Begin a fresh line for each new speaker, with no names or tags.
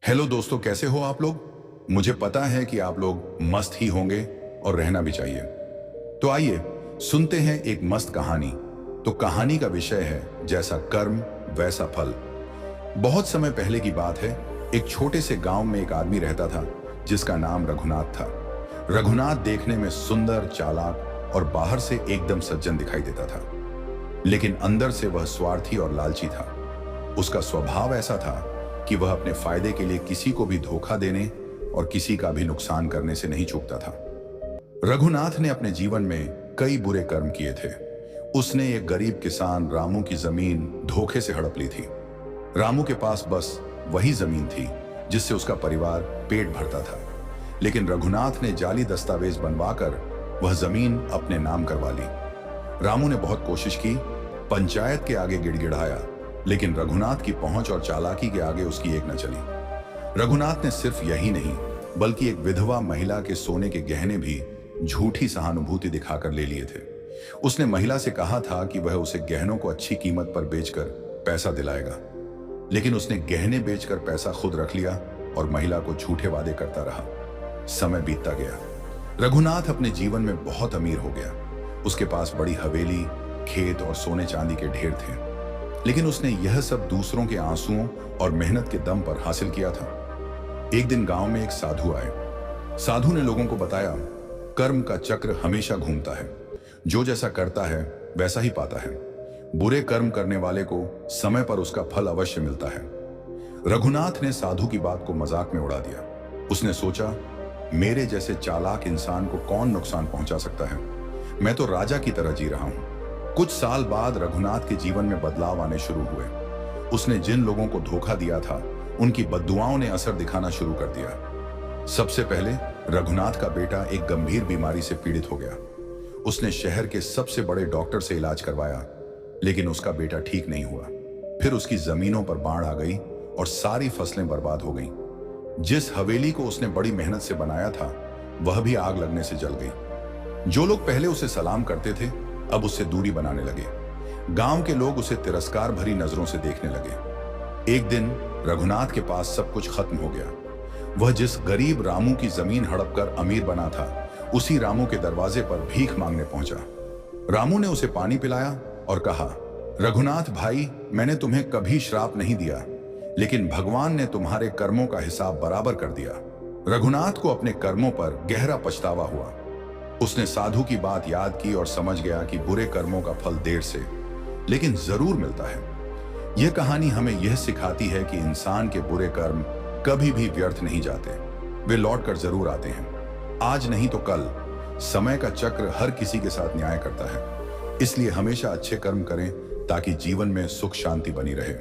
Hello दोस्तों, कैसे हो आप लोग। मुझे पता है कि आप लोग मस्त ही होंगे और रहना भी चाहिए। तो आइए सुनते हैं एक मस्त कहानी। तो कहानी का विषय है जैसा कर्म वैसा फल। बहुत समय पहले की बात है। एक छोटे से गांव में एक आदमी रहता था जिसका नाम रघुनाथ था। रघुनाथ देखने में सुंदर, चालाक और बाहर से एकदम सज्जन दिखाई देता था, लेकिन अंदर से वह स्वार्थी और लालची था। उसका स्वभाव ऐसा था कि वह अपने फायदे के लिए किसी को भी धोखा देने और किसी का भी नुकसान करने से नहीं चूकता था। रघुनाथ ने अपने जीवन में कई बुरे कर्म किए थे। उसने एक गरीब किसान रामू की जमीन धोखे से हड़प ली थी। रामू के पास बस वही जमीन थी जिससे उसका परिवार पेट भरता था, लेकिन रघुनाथ ने जाली दस्तावेज बनवाकर वह जमीन अपने नाम करवा ली। रामू ने बहुत कोशिश की, पंचायत के आगे गिड़गिड़ाया, लेकिन रघुनाथ की पहुंच और चालाकी के आगे उसकी एक न चली। रघुनाथ ने सिर्फ यही नहीं बल्कि एक विधवा महिला के सोने के गहने भी झूठी सहानुभूति दिखाकर ले लिए थे। उसने महिला से कहा था कि वह उसे गहनों को अच्छी कीमत पर बेचकर पैसा दिलाएगा, लेकिन उसने गहने बेचकर पैसा खुद रख लिया और महिला को झूठे वादे करता रहा। समय बीतता गया। रघुनाथ अपने जीवन में बहुत अमीर हो गया। उसके पास बड़ी हवेली, खेत और सोने चांदी के ढेर थे, लेकिन उसने यह सब दूसरों के आंसुओं और मेहनत के दम पर हासिल किया था। एक दिन गांव में एक साधु आए। साधु ने लोगों को बताया, कर्म का चक्र हमेशा घूमता है। जो जैसा करता है वैसा ही पाता है। बुरे कर्म करने वाले को समय पर उसका फल अवश्य मिलता है। रघुनाथ ने साधु की बात को मजाक में उड़ा दिया। उसने सोचा, मेरे जैसे चालाक इंसान को कौन नुकसान पहुंचा सकता है। मैं तो राजा की तरह जी रहा हूं। कुछ साल बाद रघुनाथ के जीवन में बदलाव आने शुरू हुए। उसने जिन लोगों को धोखा दिया था उनकी बद्दुआओं ने असर दिखाना शुरू कर दिया। सबसे पहले रघुनाथ का बेटा एक गंभीर बीमारी से पीड़ित हो गया। उसने शहर के सबसे बड़े डॉक्टर से इलाज करवाया, लेकिन उसका बेटा ठीक नहीं हुआ। फिर उसकी जमीनों पर बाढ़ आ गई और सारी फसलें बर्बाद हो गईं। जिस हवेली को उसने बड़ी मेहनत से बनाया था वह भी आग लगने से जल गई। जो लोग पहले उसे सलाम करते थे अब उससे दूरी बनाने लगे। गांव के लोग उसे तिरस्कार भरी नजरों से देखने लगे। एक दिन रघुनाथ के पास सब कुछ खत्म हो गया। वह जिस गरीब रामू की जमीन हड़पकर अमीर बना था, उसी रामू के दरवाजे पर भीख मांगने पहुंचा। रामू ने उसे पानी पिलाया और कहा, रघुनाथ भाई, मैंने तुम्हें कभी श्राप नहीं दिया, लेकिन भगवान ने तुम्हारे कर्मों का हिसाब बराबर कर दिया। रघुनाथ को अपने कर्मों पर गहरा पछतावा हुआ। उसने साधु की बात याद की और समझ गया कि बुरे कर्मों का फल देर से लेकिन जरूर मिलता है। यह कहानी हमें यह सिखाती है कि इंसान के बुरे कर्म कभी भी व्यर्थ नहीं जाते। वे लौट कर जरूर आते हैं, आज नहीं तो कल। समय का चक्र हर किसी के साथ न्याय करता है, इसलिए हमेशा अच्छे कर्म करें ताकि जीवन में सुख शांति बनी रहे।